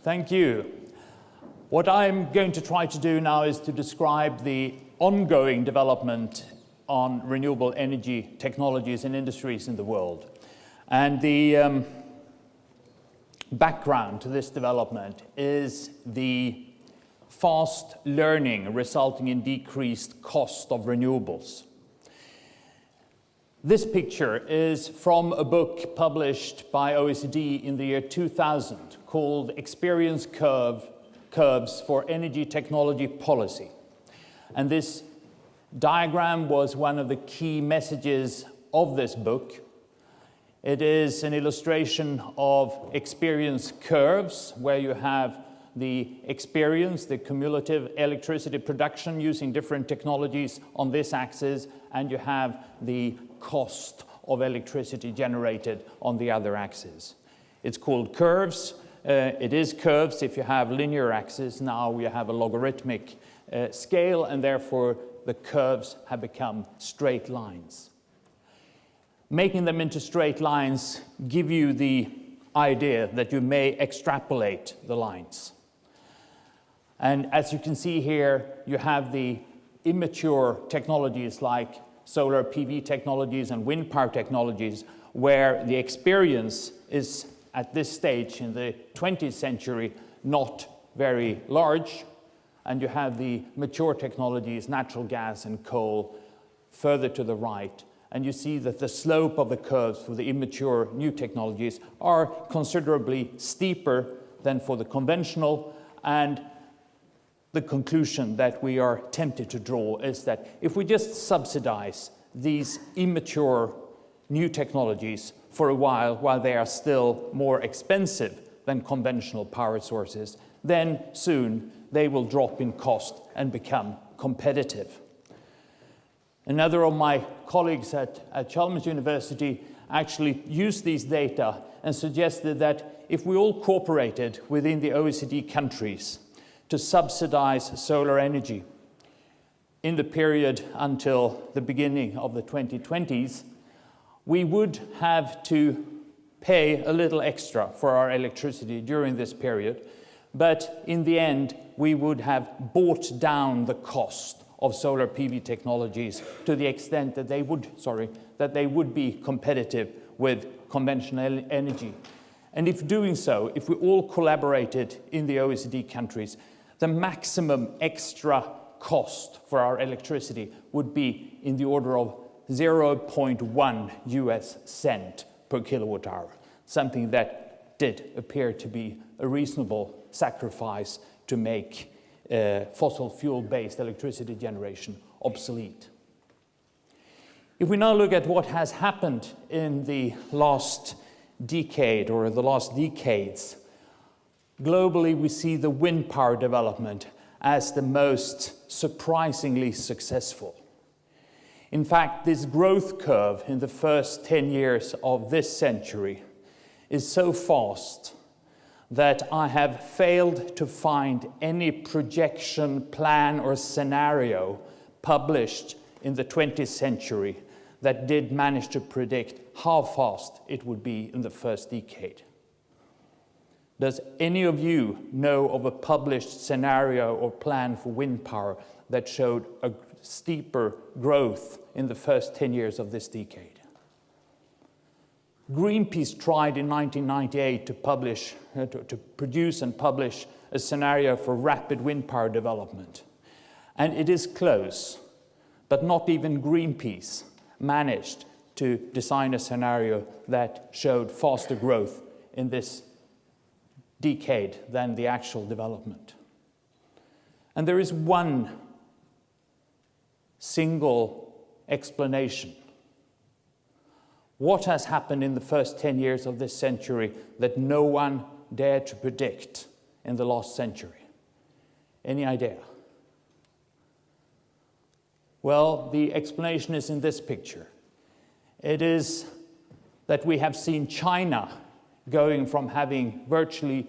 Thank you. What I'm going to try to do now is to describe the ongoing development on renewable energy technologies and industries in the world. And the background to this development is the fast learning resulting in decreased cost of renewables. This picture is from a book published by OECD in the year 2000 called Experience Curves for Energy Technology Policy. And this diagram was one of the key messages of this book. It is an illustration of experience curves where you have the experience, the cumulative electricity production using different technologies on this axis, and you have the cost of electricity generated on the other axis. It's called curves. It is curves if you have linear axes. Now we have a logarithmic scale, and therefore the curves have become straight lines. Making them into straight lines give you the idea that you may extrapolate the lines. And as you can see here, you have the immature technologies like solar PV technologies and wind power technologies, where the experience is at this stage in the 20th century not very large, and you have the mature technologies, natural gas and coal, further to the right, and you see that the slope of the curves for the immature new technologies are considerably steeper than for the conventional, and the conclusion that we are tempted to draw is that if we just subsidize these immature new technologies for a while they are still more expensive than conventional power sources, then soon they will drop in cost and become competitive. Another of my colleagues at Chalmers University actually used these data and suggested that if we all cooperated within the OECD countries to subsidize solar energy in the period until the beginning of the 2020s, we would have to pay a little extra for our electricity during this period, but in the end, we would have bought down the cost of solar PV technologies to the extent that they would be competitive with conventional energy. And if doing so, if we all collaborated in the OECD countries, the maximum extra cost for our electricity would be in the order of 0.1 US cent per kilowatt hour, something that did appear to be a reasonable sacrifice to make fossil fuel-based electricity generation obsolete. If we now look at what has happened in the last decade or the last decades, globally we see the wind power development as the most surprisingly successful. In fact, this growth curve in the first 10 years of this century is so fast that I have failed to find any projection, plan, or scenario published in the 20th century that did manage to predict how fast it would be in the first decade. Does any of you know of a published scenario or plan for wind power that showed a steeper growth in the first 10 years of this decade? Greenpeace tried in 1998 to produce and publish a scenario for rapid wind power development. And it is close, but not even Greenpeace managed to design a scenario that showed faster growth in this decade than the actual development. And there is one single explanation. What has happened in the first 10 years of this century that no one dared to predict in the last century? Any idea? Well, the explanation is in this picture. It is that we have seen China going from having virtually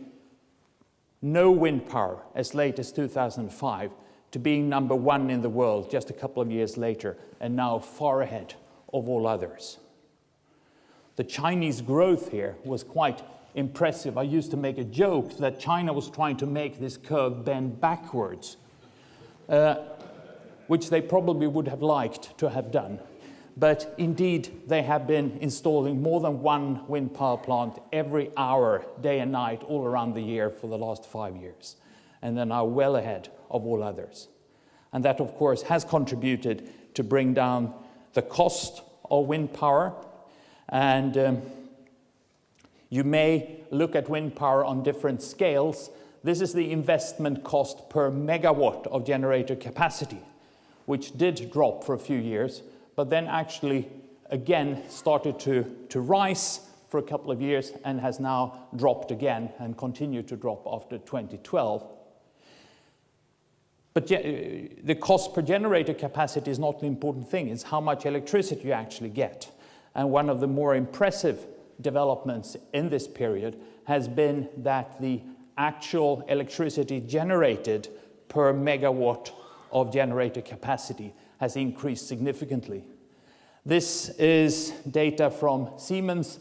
no wind power as late as 2005 to being number one in the world just a couple of years later, and now far ahead of all others. The Chinese growth here was quite impressive. I used to make a joke that China was trying to make this curve bend backwards, which they probably would have liked to have done. But indeed, they have been installing more than one wind power plant every hour, day and night, all around the year for the last 5 years. And they're now well ahead of all others. And that, of course, has contributed to bring down the cost of wind power. And you may look at wind power on different scales. This is the investment cost per megawatt of generator capacity, which did drop for a few years, but then actually again started to rise for a couple of years and has now dropped again and continued to drop after 2012. But the cost per generator capacity is not the important thing. It's how much electricity you actually get. And one of the more impressive developments in this period has been that the actual electricity generated per megawatt of generator capacity has increased significantly. This is data from Siemens,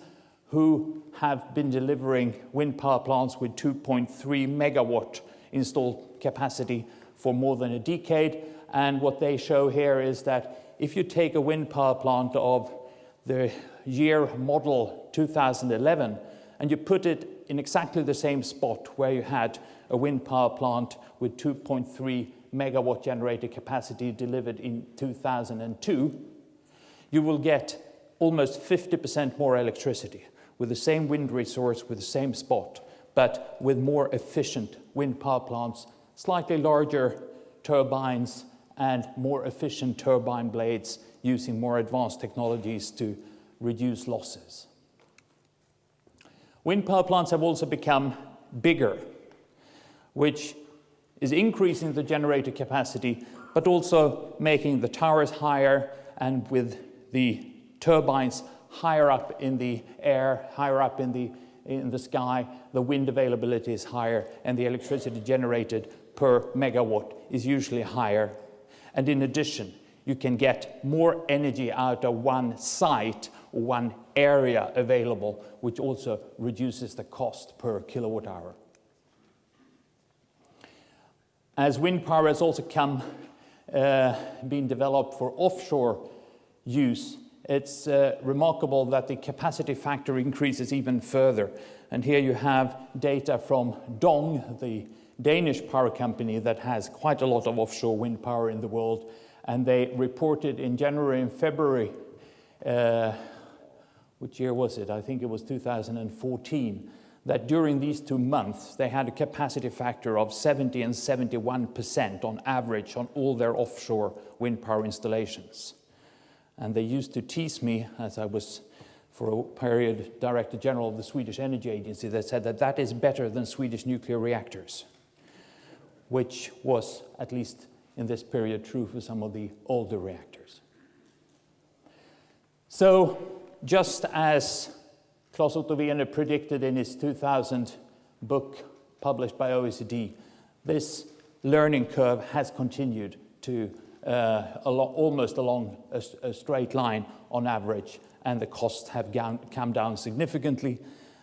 who have been delivering wind power plants with 2.3 megawatt installed capacity for more than a decade. And what they show here is that if you take a wind power plant of the year model 2011 and you put it in exactly the same spot where you had a wind power plant with 2.3 megawatt generator capacity delivered in 2002, you will get almost 50% more electricity with the same wind resource, with the same spot, but with more efficient wind power plants, slightly larger turbines, and more efficient turbine blades using more advanced technologies to reduce losses. Wind power plants have also become bigger, which is increasing the generator capacity, but also making the towers higher, and with the turbines higher up in the air, higher up in the sky, the wind availability is higher, and the electricity generated per megawatt is usually higher. And in addition, you can get more energy out of one site or one area available, which also reduces the cost per kilowatt hour. As wind power has also been developed for offshore use, it's remarkable that the capacity factor increases even further. And here you have data from Dong, the Danish power company that has quite a lot of offshore wind power in the world. And they reported in January and February, which year was it? I think it was 2014, that during these 2 months, they had a capacity factor of 70 and 71% on average on all their offshore wind power installations. And they used to tease me, as I was for a period Director General of the Swedish Energy Agency, that said that that is better than Swedish nuclear reactors, which was, at least in this period, true for some of the older reactors. So, just as Claes Otto Wiener predicted in his 2000 book published by OECD, this learning curve has continued to almost along a straight line on average, and the costs have come down significantly.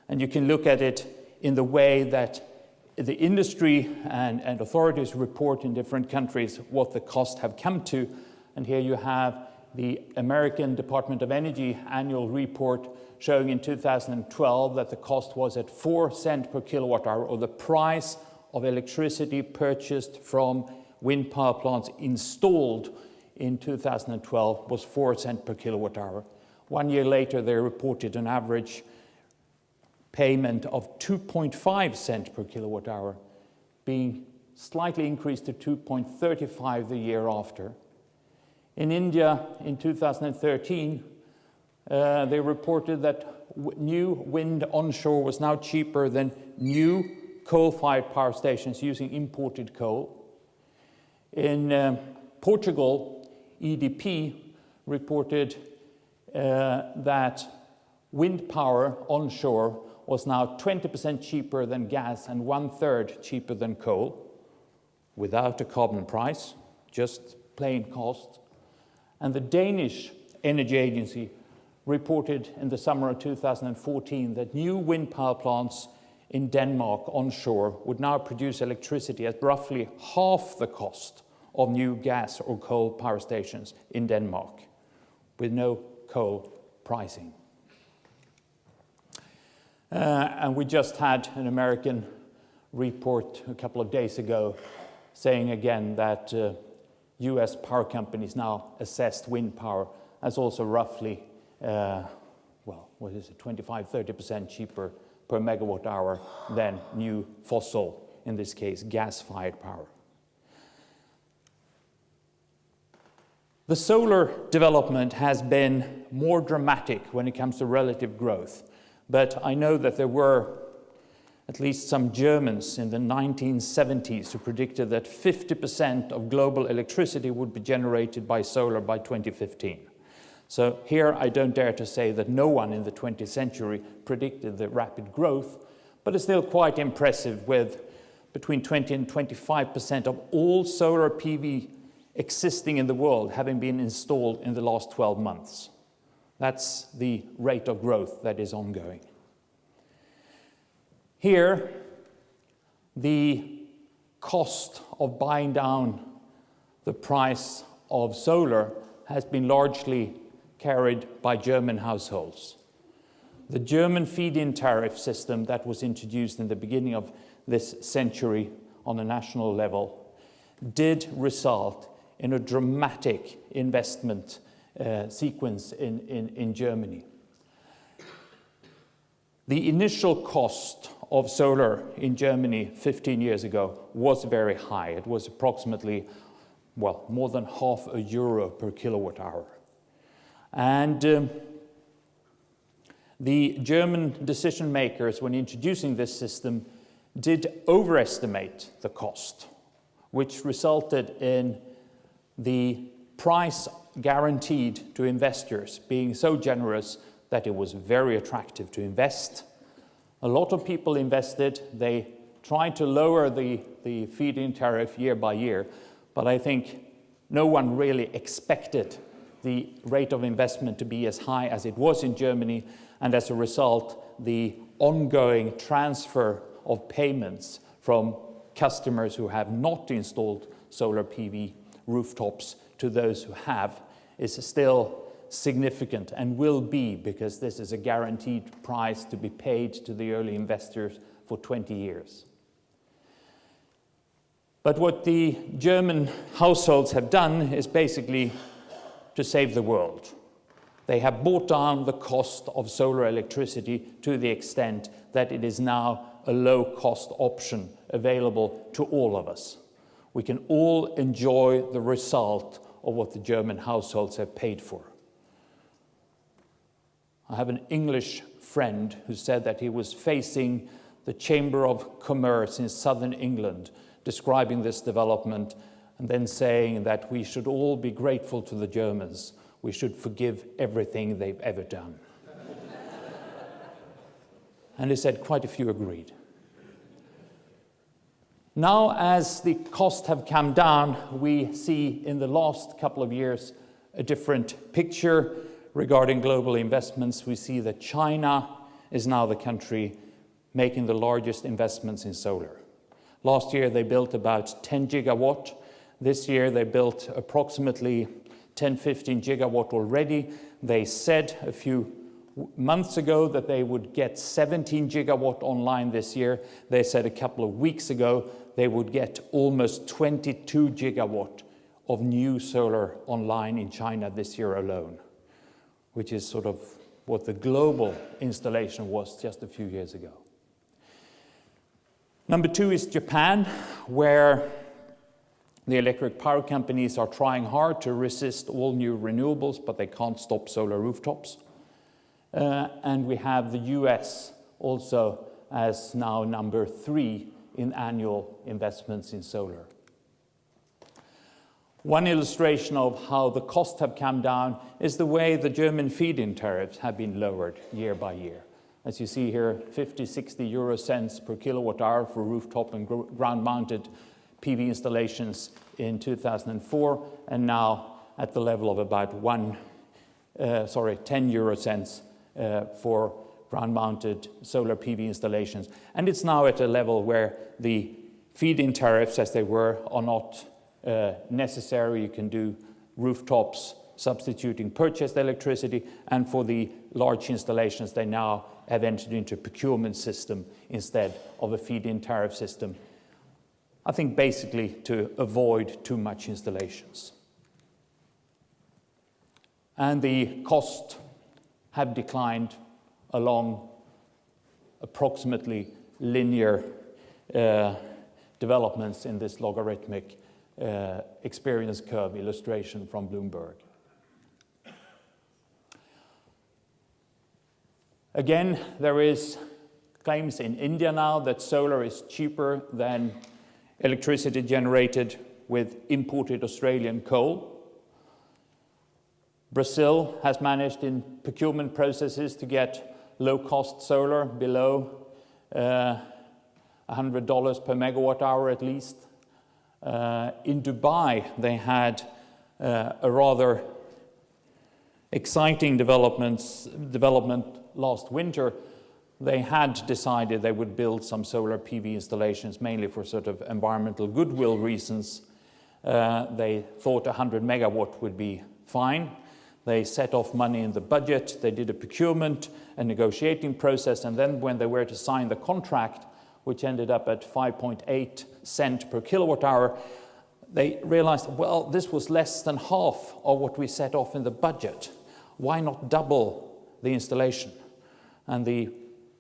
And you can look at it in the way that the industry and authorities report in different countries what the costs have come to. And here you have the American Department of Energy annual report showing in 2012 that the cost was at 4 cents per kilowatt hour, or the price of electricity purchased from wind power plants installed in 2012 was 4 cents per kilowatt hour. 1 year later, they reported an average payment of 2.5 cents per kilowatt hour, being slightly increased to 2.35 the year after. In India, in 2013, they reported that new wind onshore was now cheaper than new coal-fired power stations using imported coal. In Portugal, EDP reported that wind power onshore was now 20% cheaper than gas and 1/3 cheaper than coal, without a carbon price, just plain cost. And the Danish Energy Agency reported in the summer of 2014 that new wind power plants in Denmark onshore would now produce electricity at roughly half the cost of new gas or coal power stations in Denmark, with no coal pricing. And we just had an American report a couple of days ago saying again that US power companies now assessed wind power as also roughly, 25-30% cheaper per megawatt hour than new fossil, in this case, gas-fired power. The solar development has been more dramatic when it comes to relative growth, but I know that there were at least some Germans in the 1970s who predicted that 50% of global electricity would be generated by solar by 2015. So here I don't dare to say that no one in the 20th century predicted the rapid growth, but it's still quite impressive, with between 20 and 25% of all solar PV existing in the world having been installed in the last 12 months. That's the rate of growth that is ongoing. Here, the cost of buying down the price of solar has been largely carried by German households. The German feed-in tariff system that was introduced in the beginning of this century on a national level did result in a dramatic investment sequence in Germany. The initial cost of solar in Germany 15 years ago was very high. It was approximately, more than €0.50 per kilowatt hour. And the German decision makers, when introducing this system, did overestimate the cost, which resulted in the price guaranteed to investors being so generous that it was very attractive to invest. A lot of people invested. They tried to lower the feed-in tariff year by year, but I think no one really expected the rate of investment to be as high as it was in Germany, and as a result, the ongoing transfer of payments from customers who have not installed solar PV rooftops to those who have is still significant, and will be, because this is a guaranteed price to be paid to the early investors for 20 years. But what the German households have done is basically to save the world. They have brought down the cost of solar electricity to the extent that it is now a low-cost option available to all of us. We can all enjoy the result of what the German households have paid for. I have an English friend who said that he was facing the Chamber of Commerce in southern England, describing this development, and then saying that we should all be grateful to the Germans. We should forgive everything they've ever done. And he said quite a few agreed. Now, as the costs have come down, we see in the last couple of years a different picture regarding global investments. We see that China is now the country making the largest investments in solar. Last year they built about 10 gigawatt. This year they built approximately 10-15 gigawatt already. They said a few months ago that they would get 17 gigawatt online this year. They said a couple of weeks ago they would get almost 22 gigawatt of new solar online in China this year alone, which is sort of what the global installation was just a few years ago. Number two is Japan, where the electric power companies are trying hard to resist all new renewables, but they can't stop solar rooftops. And we have the US also as now number 3 in annual investments in solar. One illustration of how the costs have come down is the way the German feed-in tariffs have been lowered year by year. As you see here, 50-60 euro cents per kilowatt hour for rooftop and ground-mounted PV installations in 2004, and now at the level of about 1 10 euro cents for ground-mounted solar PV installations. And it's now at a level where the feed-in tariffs, as they were, are not necessary. You can do rooftops substituting purchased electricity, and for the large installations, they now have entered into a procurement system instead of a feed-in tariff system. I think basically to avoid too much installations. And the costs have declined along approximately linear developments in this logarithmic experience curve illustration from Bloomberg. Again, there is claims in India now that solar is cheaper than electricity generated with imported Australian coal. Brazil has managed in procurement processes to get low-cost solar below $100 per megawatt hour at least. In Dubai, they had a rather exciting development last winter. They had decided they would build some solar PV installations, mainly for sort of environmental goodwill reasons. They thought 100 megawatt would be fine. They set off money in the budget. They did a procurement, a negotiating process, and then when they were to sign the contract, which ended up at 5.8 cents per kilowatt hour, they realized, well, this was less than half of what we set off in the budget. Why not double the installation? And the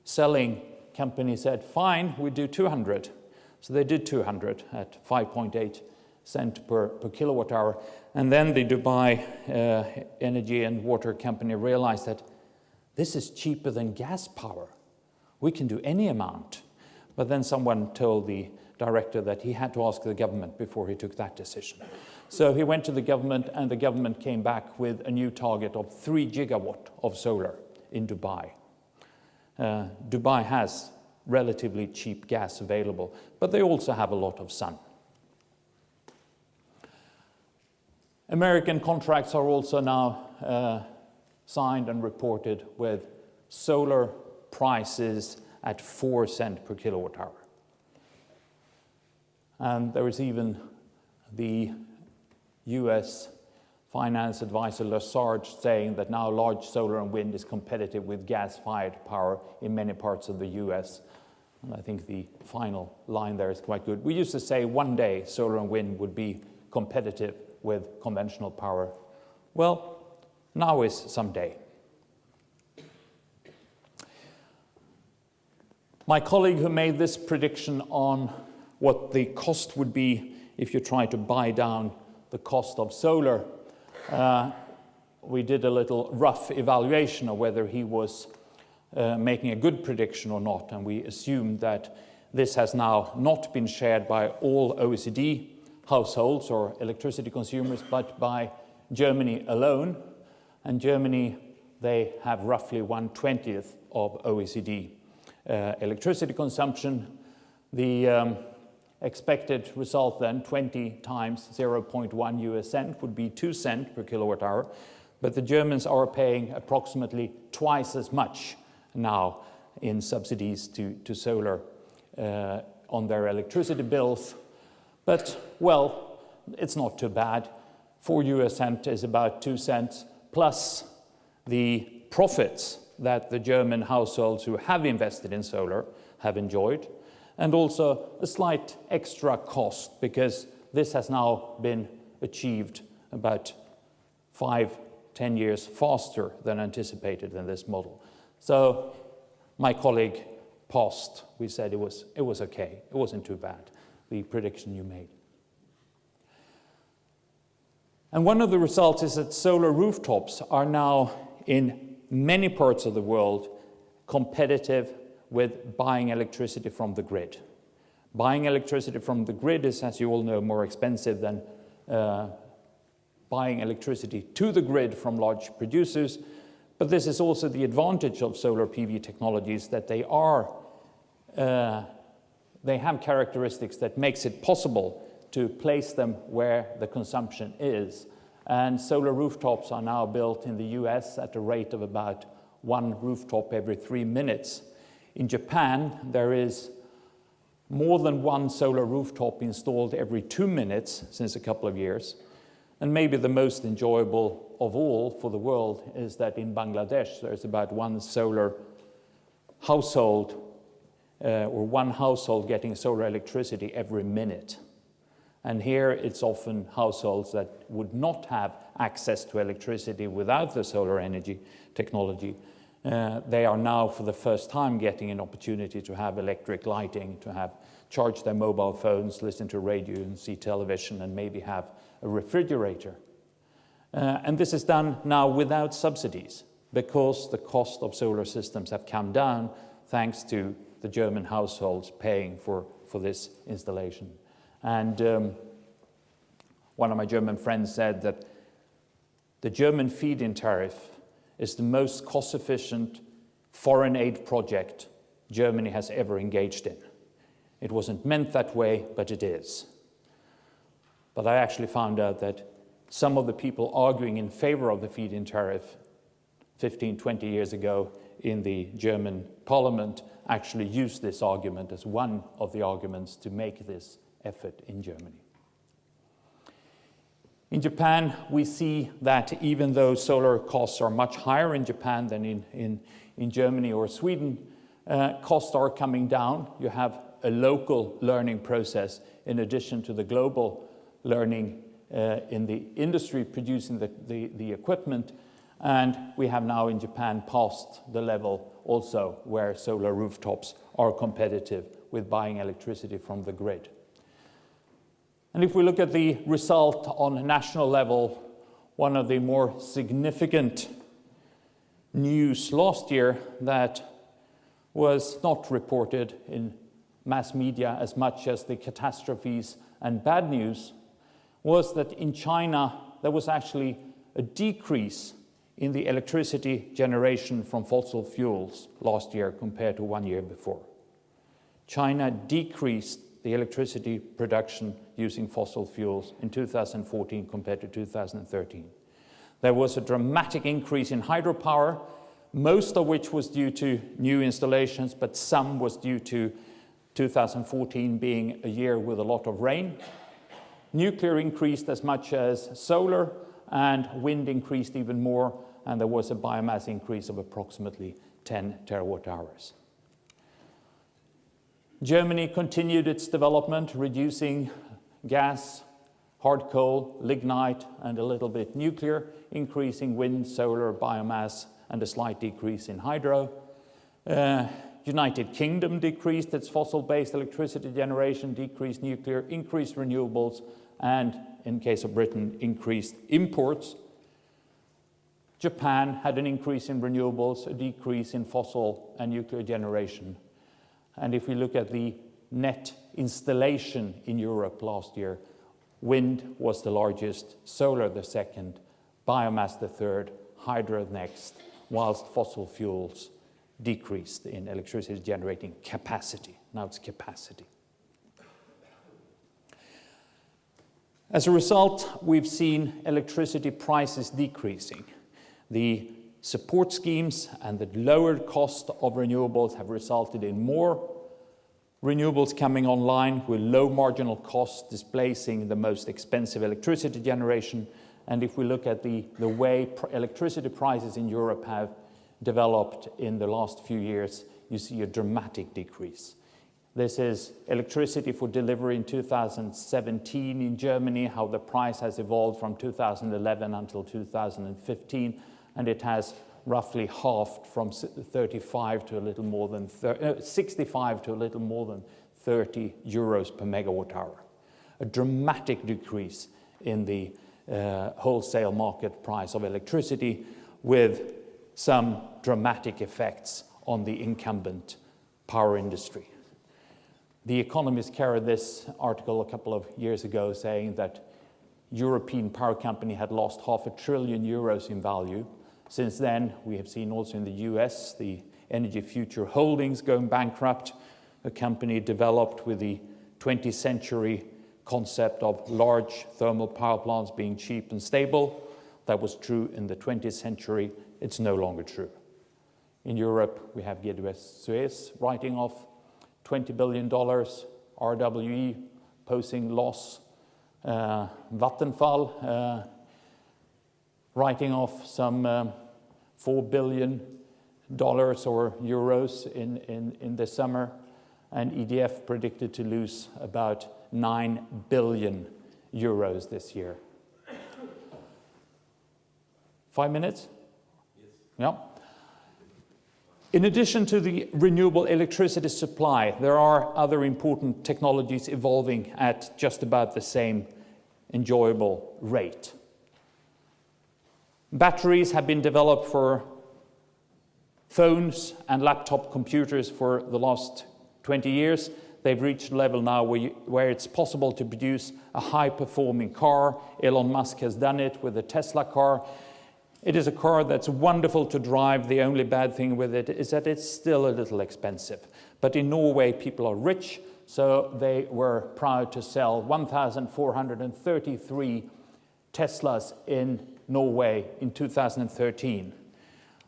selling company said, fine, we do 200. So they did 200 at 5.8 cents per kilowatt hour. And then the Dubai Energy and Water Company realized that this is cheaper than gas power. We can do any amount. But then someone told the director that he had to ask the government before he took that decision. So he went to the government, and the government came back with a new target of 3 gigawatt of solar in Dubai. Dubai has relatively cheap gas available, but they also have a lot of sun. American contracts are also now signed and reported with solar prices at 4 cents per kilowatt hour. And there is even the US finance advisor Lazard saying that now large solar and wind is competitive with gas-fired power in many parts of the US. And I think the final line there is quite good. We used to say one day solar and wind would be competitive with conventional power. Well, now is someday. My colleague who made this prediction on what the cost would be if you try to buy down the cost of solar, we did a little rough evaluation of whether he was making a good prediction or not, and we assumed that this has now not been shared by all OECD households or electricity consumers, but by Germany alone. And Germany, they have roughly 1/20 of OECD electricity consumption. The expected result then, 20 times 0.1 US cent, would be 2 cents per kilowatt hour. But the Germans are paying approximately twice as much now in subsidies to solar on their electricity bills. But, well, it's not too bad. 4 US cent is about 2 cents, plus the profits that the German households who have invested in solar have enjoyed, and also a slight extra cost, because this has now been achieved about 5-10 years faster than anticipated in this model. So my colleague passed. We said it was okay. It wasn't too bad, the prediction you made. And one of the results is that solar rooftops are now in many parts of the world competitive with buying electricity from the grid. Buying electricity from the grid is, as you all know, more expensive than buying electricity to the grid from large producers. But this is also the advantage of solar PV technologies, that they have characteristics that makes it possible to place them where the consumption is. And solar rooftops are now built in the US at a rate of about 1 rooftop every 3 minutes. In Japan, there is more than 1 solar rooftop installed every 2 minutes since a couple of years. And maybe the most enjoyable of all for the world is that in Bangladesh, there's about 1 solar household, or 1 household getting solar electricity every minute. And here it's often households that would not have access to electricity without the solar energy technology. They are now for the first time getting an opportunity to have electric lighting, to charge their mobile phones, listen to radio and see television, and maybe have a refrigerator. And this is done now without subsidies, because the cost of solar systems have come down thanks to the German households paying for this installation. And one of my German friends said that the German feed-in tariff is the most cost-efficient foreign aid project Germany has ever engaged in. It wasn't meant that way, but it is. But I actually found out that some of the people arguing in favor of the feed-in tariff 15, 20 years ago in the German parliament actually used this argument as one of the arguments to make this effort in Germany. In Japan, we see that even though solar costs are much higher in Japan than in Germany or Sweden, costs are coming down. You have a local learning process in addition to the global learning in the industry producing the equipment. And we have now in Japan passed the level also where solar rooftops are competitive with buying electricity from the grid. And if we look at the result on a national level, one of the more significant news last year that was not reported in mass media as much as the catastrophes and bad news was that in China there was actually a decrease in the electricity generation from fossil fuels last year compared to 1 year before. China decreased the electricity production using fossil fuels in 2014 compared to 2013. There was a dramatic increase in hydropower, most of which was due to new installations, but some was due to 2014 being a year with a lot of rain. Nuclear increased as much as solar, and wind increased even more, and there was a biomass increase of approximately 10 terawatt hours. Germany continued its development, reducing gas, hard coal, lignite, and a little bit nuclear, increasing wind, solar, biomass, and a slight decrease in hydro. United Kingdom decreased its fossil-based electricity generation, decreased nuclear, increased renewables, and in case of Britain, increased imports. Japan had an increase in renewables, a decrease in fossil and nuclear generation. And if we look at the net installation in Europe last year, wind was the largest, solar the second, biomass the third, hydro next, whilst fossil fuels decreased in electricity generating capacity. Now it's capacity. As a result, we've seen electricity prices decreasing. The support schemes and the lowered cost of renewables have resulted in more renewables coming online with low marginal costs, displacing the most expensive electricity generation. And if we look at the way electricity prices in Europe have developed in the last few years, you see a dramatic decrease. This is electricity for delivery in 2017 in Germany, how the price has evolved from 2011 until 2015, and it has roughly halved from 65 to a little more than 65 to a little more than 30 euros per megawatt hour. A dramatic decrease in the wholesale market price of electricity, with some dramatic effects on the incumbent power industry. The Economist carried this article a couple of years ago saying that European power company had lost €500 billion in value. Since then, we have seen also in the US, the Energy Future Holdings going bankrupt, a company developed with the 20th century concept of large thermal power plants being cheap and stable. That was true in the 20th century. It's no longer true. In Europe, we have Suez writing off $20 billion, RWE posting loss, Vattenfall writing off some $4 billion or euros in the summer, and EDF predicted to lose about 9 billion euros this year. 5 minutes? Yes. Yeah. In addition to the renewable electricity supply, there are other important technologies evolving at just about the same enjoyable rate. Batteries have been developed for phones and laptop computers for the last 20 years. They've reached a level now where it's possible to produce a high-performing car. Elon Musk has done it with the Tesla car. It is a car that's wonderful to drive. The only bad thing with it is that it's still a little expensive. But in Norway, people are rich, so they were proud to sell 1,433 Teslas in Norway in 2013.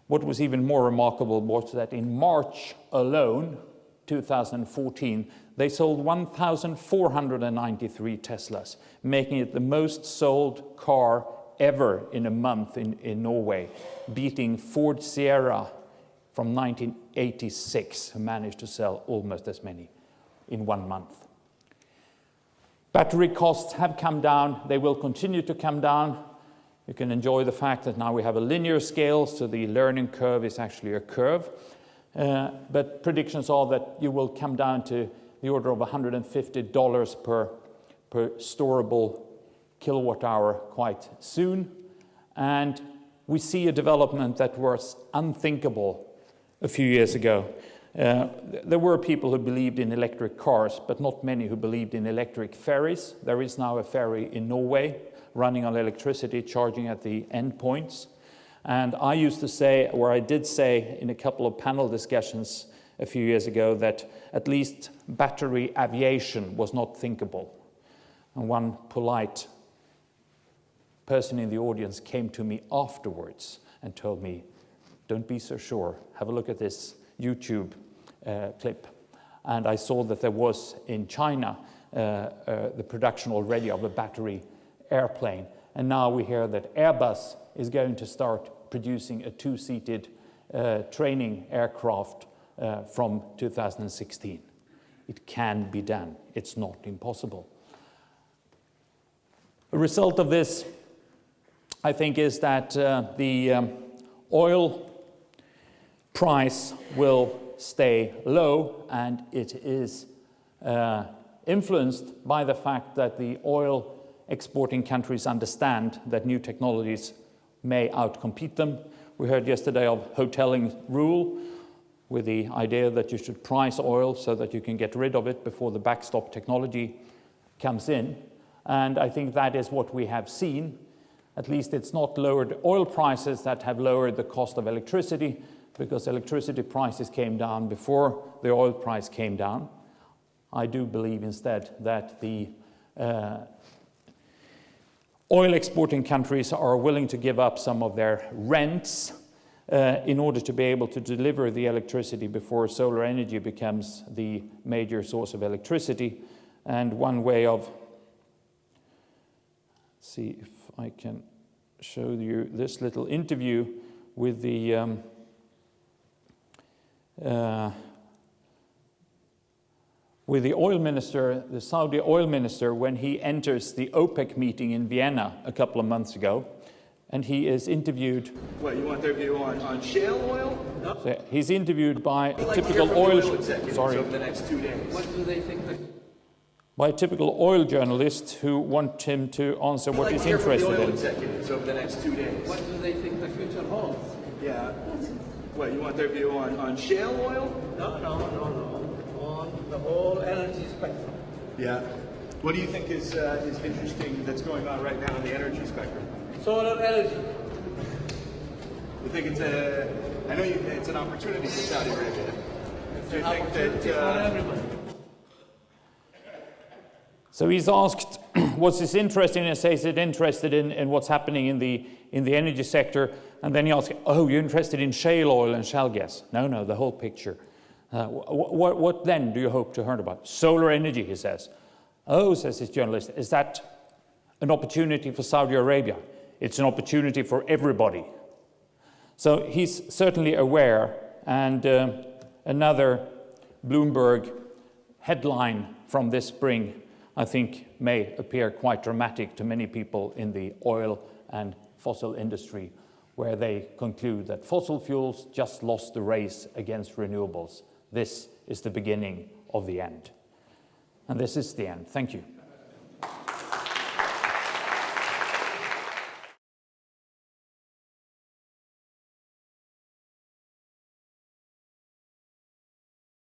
What was even more remarkable was that in March alone, 2014, they sold 1,493 Teslas, making it the most sold car ever in a month in Norway, beating Ford Sierra from 1986, who managed to sell almost as many in 1 month. Battery costs have come down. They will continue to come down. You can enjoy the fact that now we have a linear scale, so the learning curve is actually a curve. But predictions are that you will come down to the order of $150 per storable kilowatt hour quite soon. And we see a development that was unthinkable a few years ago. There were people who believed in electric cars, but not many who believed in electric ferries. There is now a ferry in Norway running on electricity, charging at the endpoints. And I used to say, or I did say in a couple of panel discussions a few years ago, that at least battery aviation was not thinkable. And one polite person in the audience came to me afterwards and told me, don't be so sure, have a look at this YouTube clip. And I saw that there was in China the production already of a battery airplane. And now we hear that Airbus is going to start producing a two-seated training aircraft from 2016. It can be done. It's not impossible. A result of this, I think, is that the oil price will stay low, and it is influenced by the fact that the oil exporting countries understand that new technologies may outcompete them. We heard yesterday of hoteling rule, with the idea that you should price oil so that you can get rid of it before the backstop technology comes in. And I think that is what we have seen. At least it's not lowered oil prices that have lowered the cost of electricity, because electricity prices came down before the oil price came down. I do believe instead that the oil exporting countries are willing to give up some of their rents in order to be able to deliver the electricity before solar energy becomes the major source of electricity. And one way of, see if I can show you this little interview with the oil minister, the Saudi oil minister, when he enters the OPEC meeting in Vienna a couple of months ago, and he is interviewed. What, you want their view on shale oil? No. So he's interviewed by a typical oil. Sorry. Over the next 2 days. What do they think? By a typical oil journalist who want him to answer what he's interested in. Executives over the next 2 days. What do they think the future holds? Yeah. What, you want their view on shale oil? No. On the whole energy spectrum. Yeah. What do you think is interesting that's going on right now in the energy spectrum? Solar energy. You think it's it's an opportunity for Saudi Arabia? It's an opportunity for everyone. So he's asked, what's his interest in? He says he's interested in what's happening in the energy sector. And then he asks, oh, you're interested in shale oil and shale gas? No, the whole picture. What then do you hope to learn about? Solar energy, he says. Oh, says this journalist, is that an opportunity for Saudi Arabia? It's an opportunity for everybody. So he's certainly aware. And another Bloomberg headline from this spring, I think, may appear quite dramatic to many people in the oil and fossil industry, where they conclude that fossil fuels just lost the race against renewables. This is the beginning of the end. And this is the end. Thank you.